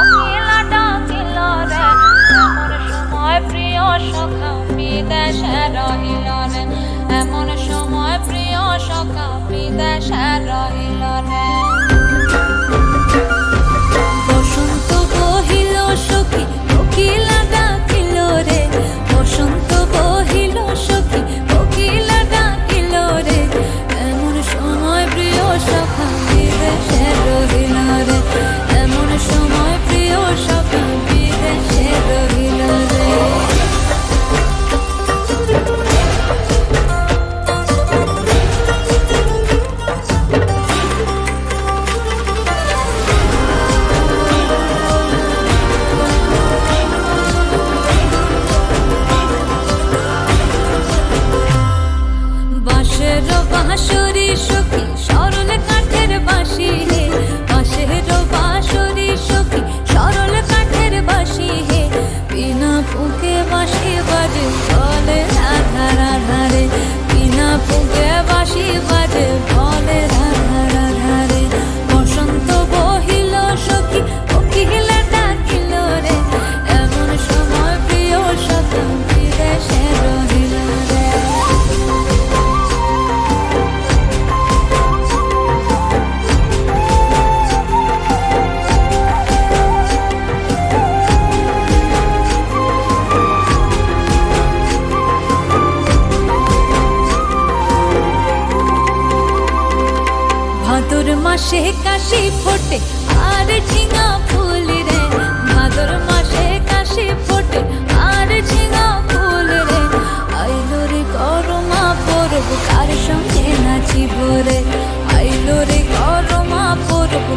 কোকিলা ডাকিল রে, এমন সময় প্রিয় সখা বিদেশে রহিল রে, এমন সময় প্রিয় সখা বিদেশে রহিল রে। বসন্ত বহিল সখী কোকিলা ডাকিল রে, বসন্ত বহিল সখী কোকিলা ডাকিল রে, এমন সময় প্রিয় সখা বিদেশে রহিল রে, এমন সময় প্রিয় সখা বিদেশে রহিল রে। বাঁশের বাঁশরি সখী সরল কাঠের বাঁশি হে, বাঁশের বাঁশরি সখী সরল কাঠের বাঁশি হে, বিনা ফুঁকে বাঁশি বাজে বলে রাধা রাধা রে, বিনা ফুঁকে বাঁশি বাজে বলে রাধা রাধা রে। বসন্ত বহিল সখী কোকিলা ডাকিল রে, এমন সময় প্রিয় সখা বিদেশে রহিল রে। ভাদর মাসে কাশি ফোটে আর ঝিঙা ফুল রে, ভাদর মাসে কাশি ফোটে আর ঝিঙা ফুল রে, আইলো রে করমা পরব কার সঙ্গে নাচিব রে, আইলো রে করমা পরব